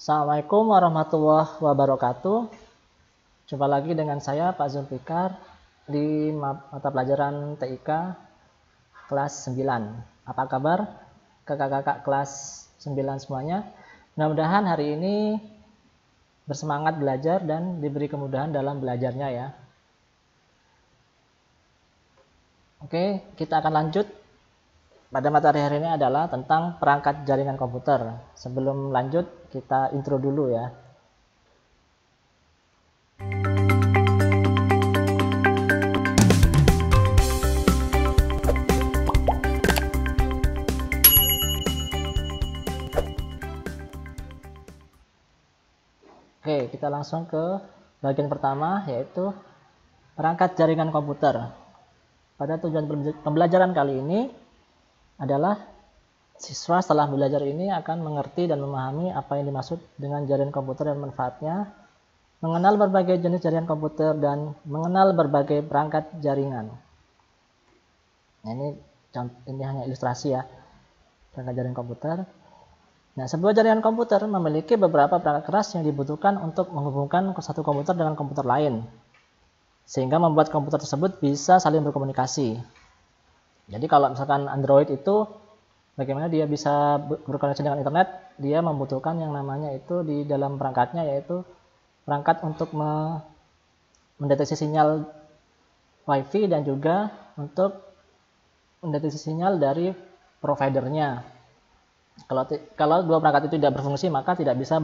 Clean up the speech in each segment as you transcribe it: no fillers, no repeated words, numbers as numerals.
Assalamualaikum warahmatullahi wabarakatuh. Jumpa lagi dengan saya Pak Zulfikar di mata pelajaran TIK kelas 9. Apa kabar kakak-kakak kelas 9 semuanya? Mudah-mudahan hari ini bersemangat belajar dan diberi kemudahan dalam belajarnya ya. Oke, kita akan lanjut. Pada materi hari ini adalah tentang perangkat jaringan komputer. Sebelum lanjut, kita intro dulu ya. Oke, kita langsung ke bagian pertama, yaitu perangkat jaringan komputer. Pada tujuan pembelajaran kali ini adalah siswa setelah belajar ini akan mengerti dan memahami apa yang dimaksud dengan jaringan komputer dan manfaatnya, mengenal berbagai jenis jaringan komputer, dan mengenal berbagai perangkat jaringan. Nah, ini hanya ilustrasi ya, perangkat jaringan komputer. Nah, sebuah jaringan komputer memiliki beberapa perangkat keras yang dibutuhkan untuk menghubungkan satu komputer dengan komputer lain, sehingga membuat komputer tersebut bisa saling berkomunikasi. Jadi kalau misalkan Android itu bagaimana dia bisa berkoneksi dengan internet, dia membutuhkan yang namanya itu di dalam perangkatnya, yaitu perangkat untuk mendeteksi sinyal WiFi dan juga untuk mendeteksi sinyal dari providernya. Kalau dua perangkat itu tidak berfungsi, maka tidak bisa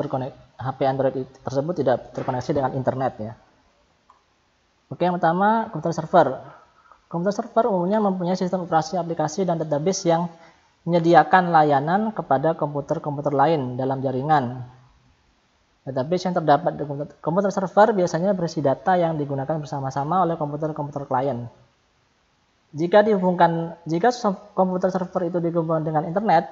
HP Android tersebut tidak terkoneksi dengan internet ya. Oke, yang pertama komputer server. Komputer server umumnya mempunyai sistem operasi aplikasi dan database yang menyediakan layanan kepada komputer-komputer lain dalam jaringan. Database yang terdapat di komputer server biasanya berisi data yang digunakan bersama-sama oleh komputer-komputer klien. Jika komputer server itu dihubungkan dengan internet,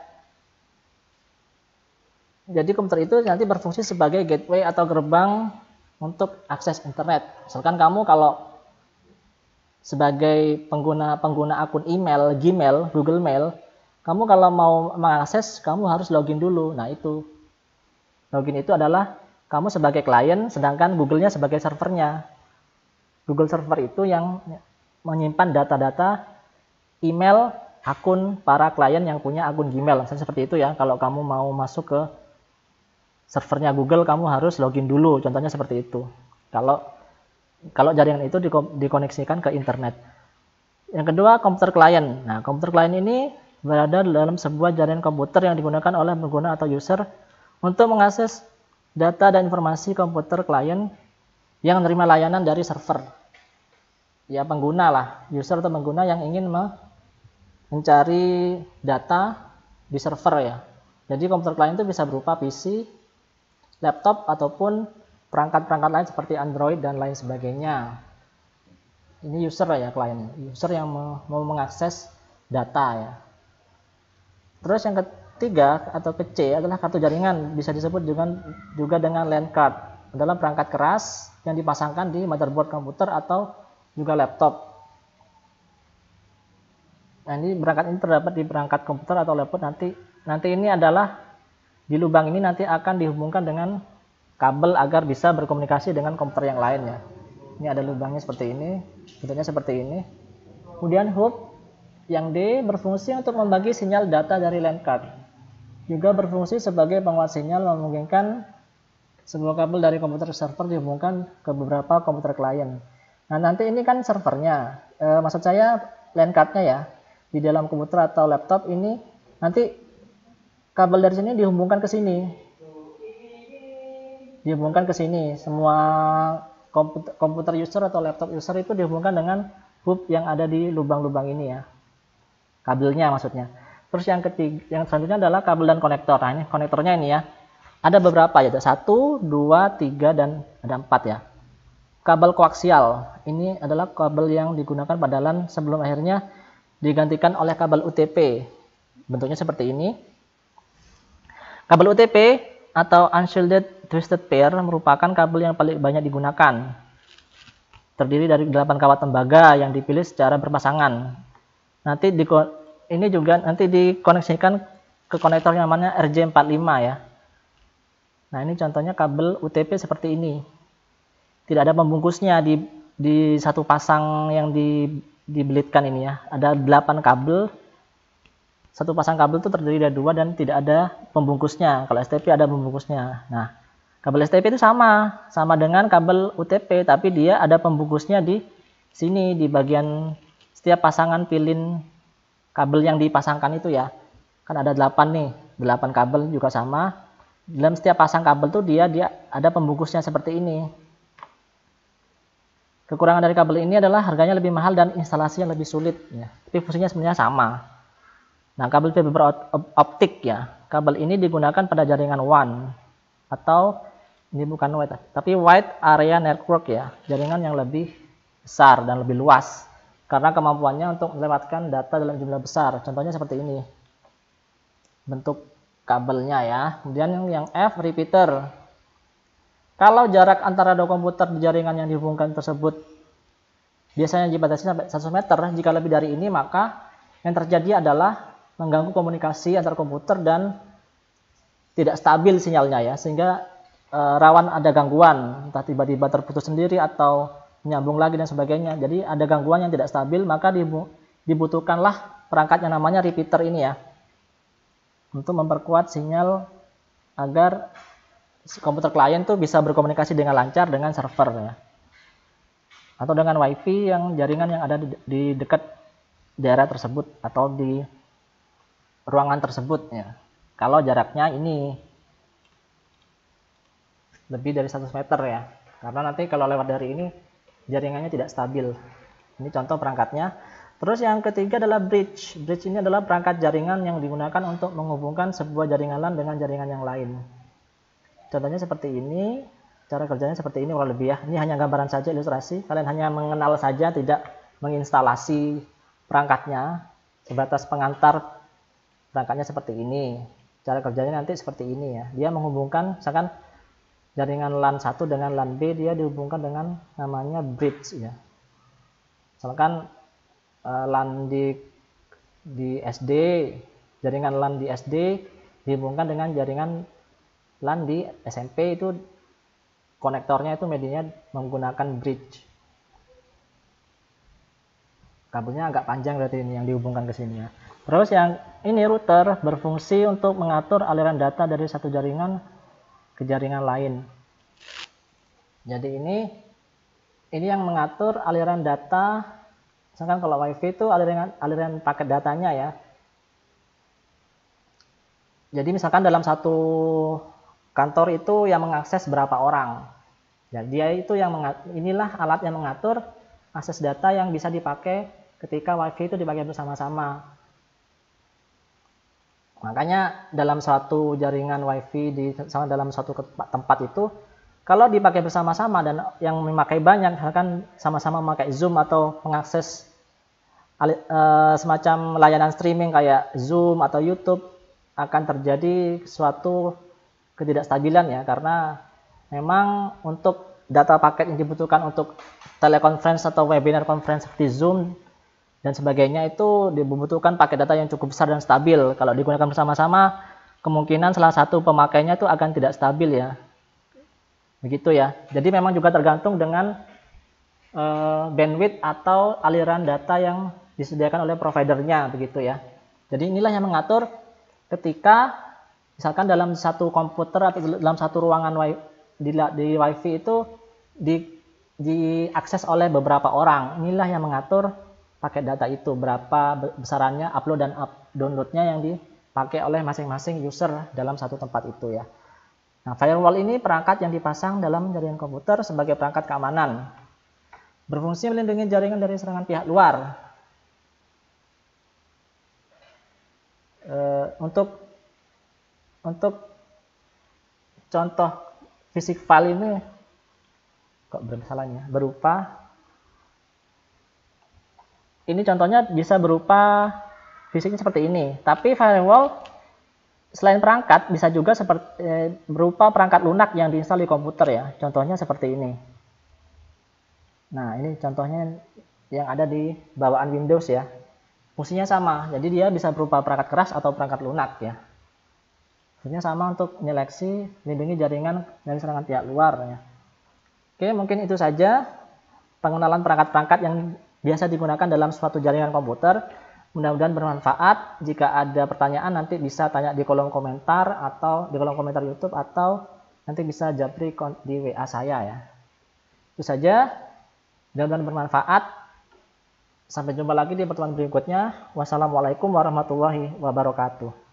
jadi komputer itu nanti berfungsi sebagai gateway atau gerbang untuk akses internet. Misalkan kamu kalau sebagai pengguna akun email, Gmail, Google Mail, kamu kalau mau mengakses, kamu harus login dulu. Nah, itu. Login itu adalah kamu sebagai klien, sedangkan Google-nya sebagai servernya. Google server itu yang menyimpan data-data email akun para klien yang punya akun Gmail. Misalnya seperti itu ya, kalau kamu mau masuk ke servernya Google, kamu harus login dulu. Contohnya seperti itu. Kalau jaringan itu dikoneksikan ke internet. Yang kedua, komputer klien. Nah, komputer klien ini berada dalam sebuah jaringan komputer yang digunakan oleh pengguna atau user untuk mengakses data dan informasi komputer klien yang menerima layanan dari server. Ya, pengguna lah, user atau pengguna yang ingin mencari data di server ya. Jadi komputer klien itu bisa berupa PC, laptop, ataupun perangkat-perangkat lain seperti Android dan lain sebagainya. Ini user ya, klien. User yang mau mengakses data ya. Terus yang ketiga atau C adalah kartu jaringan. Bisa disebut juga dengan LAN card. Adalah perangkat keras yang dipasangkan di motherboard komputer atau juga laptop. Nah, perangkat ini terdapat di perangkat komputer atau laptop. Nanti ini adalah di lubang ini nanti akan dihubungkan dengan kabel agar bisa berkomunikasi dengan komputer yang lain ya. Ini ada lubangnya seperti ini, bentuknya seperti ini. Kemudian hub yang D berfungsi untuk membagi sinyal data dari LAN card. Juga berfungsi sebagai penguat sinyal, memungkinkan sebuah kabel dari komputer server dihubungkan ke beberapa komputer klien. Nah, nanti ini kan servernya. Maksud saya LAN card-nya ya. Di dalam komputer atau laptop ini nanti kabel dari sini dihubungkan ke sini. Dihubungkan ke sini. Semua komputer user atau laptop user itu dihubungkan dengan hub yang ada di lubang-lubang ini ya. Kabelnya maksudnya. Terus yang selanjutnya adalah kabel dan konektor. Nah, ini konektornya ini ya. Ada beberapa ya. 1, 2, 3 dan ada 4 ya. Kabel koaksial. Ini adalah kabel yang digunakan pada LAN sebelum akhirnya digantikan oleh kabel UTP. Bentuknya seperti ini. Kabel UTP atau Unshielded Twisted Pair merupakan kabel yang paling banyak digunakan. Terdiri dari 8 kawat tembaga yang dipilih secara berpasangan. Ini juga nanti dikoneksikan ke konektor yang namanya RJ45 ya. Nah, ini contohnya kabel UTP seperti ini. Tidak ada pembungkusnya di satu pasang yang dibelitkan ini ya. Ada 8 kabel. Satu pasang kabel itu terdiri dari 2 dan tidak ada pembungkusnya. Kalau STP ada pembungkusnya. Nah, kabel STP itu sama dengan kabel UTP, tapi dia ada pembungkusnya di sini di bagian setiap pasangan pilin kabel yang dipasangkan itu ya. Kan ada 8 nih, 8 kabel juga sama. Dalam setiap pasang kabel tuh dia ada pembungkusnya seperti ini. Kekurangan dari kabel ini adalah harganya lebih mahal dan instalasinya lebih sulit ya. Tapi fungsinya sebenarnya sama. Nah, kabel fiber optik ya. Kabel ini digunakan pada jaringan WAN atau ini bukan wide, tapi wide area network ya. Jaringan yang lebih besar dan lebih luas karena kemampuannya untuk melewatkan data dalam jumlah besar. Contohnya seperti ini. Bentuk kabelnya ya. Kemudian yang F repeater. Kalau jarak antara dua komputer di jaringan yang dihubungkan tersebut biasanya dibatasi sampai 100 meter, jika lebih dari ini maka yang terjadi adalah mengganggu komunikasi antar komputer dan tidak stabil sinyalnya ya, sehingga rawan ada gangguan, entah tiba-tiba terputus sendiri atau menyambung lagi dan sebagainya. Jadi ada gangguan yang tidak stabil, maka dibutuhkanlah perangkat yang namanya repeater ini ya, untuk memperkuat sinyal agar komputer klien tuh bisa berkomunikasi dengan lancar dengan server ya, atau dengan WiFi yang jaringan yang ada di dekat daerah tersebut atau di ruangan tersebut ya. Kalau jaraknya ini lebih dari 100 meter ya, karena nanti kalau lewat dari ini jaringannya tidak stabil. Ini contoh perangkatnya. Terus yang ketiga adalah bridge. Bridge ini adalah perangkat jaringan yang digunakan untuk menghubungkan sebuah jaringan LAN dengan jaringan yang lain. Contohnya seperti ini, cara kerjanya seperti ini kurang lebih ya. Ini hanya gambaran saja, ilustrasi. Kalian hanya mengenal saja, tidak menginstalasi perangkatnya. Sebatas pengantar perangkatnya seperti ini. Cara kerjanya nanti seperti ini ya. Dia menghubungkan misalkan jaringan LAN 1 dengan LAN B, dia dihubungkan dengan namanya bridge ya. Misalkan LAN di SD, jaringan LAN di SD dihubungkan dengan jaringan LAN di SMP, itu konektornya itu medianya menggunakan bridge. Kabelnya agak panjang berarti ini yang dihubungkan ke sini ya. Terus yang ini router berfungsi untuk mengatur aliran data dari satu jaringan ke jaringan lain. Jadi ini yang mengatur aliran data. Misalkan kalau WiFi itu aliran paket datanya ya. Jadi misalkan dalam satu kantor itu yang mengakses berapa orang. Ya, dia itu inilah alat yang mengatur akses data yang bisa dipakai ketika WiFi itu dipakai bersama-sama. Makanya dalam suatu jaringan WiFi dalam suatu tempat itu, kalau dipakai bersama-sama dan yang memakai banyak, misalkan sama-sama memakai Zoom atau mengakses semacam layanan streaming kayak Zoom atau YouTube, akan terjadi suatu ketidakstabilan ya, karena memang untuk data paket yang dibutuhkan untuk telekonferensi atau webinar conference seperti Zoom dan sebagainya itu dibutuhkan paket data yang cukup besar dan stabil. Kalau digunakan bersama-sama, kemungkinan salah satu pemakainya itu akan tidak stabil ya. Begitu ya. Jadi memang juga tergantung dengan bandwidth atau aliran data yang disediakan oleh providernya begitu ya. Jadi inilah yang mengatur ketika misalkan dalam satu komputer atau dalam satu ruangan di WiFi itu diakses oleh beberapa orang. Inilah yang mengatur paket data itu, berapa besarannya upload dan downloadnya yang dipakai oleh masing-masing user dalam satu tempat itu ya. Nah, firewall ini perangkat yang dipasang dalam jaringan komputer sebagai perangkat keamanan. Berfungsi melindungi jaringan dari serangan pihak luar. Untuk contoh fisik file ini kok bermasalahnya berupa ini, contohnya bisa berupa fisiknya seperti ini. Tapi firewall selain perangkat bisa juga berupa perangkat lunak yang diinstal di komputer ya. Contohnya seperti ini. Nah, ini contohnya yang ada di bawaan Windows ya. Fungsinya sama. Jadi dia bisa berupa perangkat keras atau perangkat lunak ya. Fungsinya sama untuk menyeleksi, melindungi jaringan dari serangan pihak luar ya. Oke, mungkin itu saja pengenalan perangkat-perangkat yang biasa digunakan dalam suatu jaringan komputer. Mudah-mudahan bermanfaat. Jika ada pertanyaan nanti bisa tanya di kolom komentar atau di kolom komentar YouTube, atau nanti bisa japri di WA saya ya. Itu saja. Mudah-mudahan bermanfaat. Sampai jumpa lagi di pertemuan berikutnya. Wassalamualaikum warahmatullahi wabarakatuh.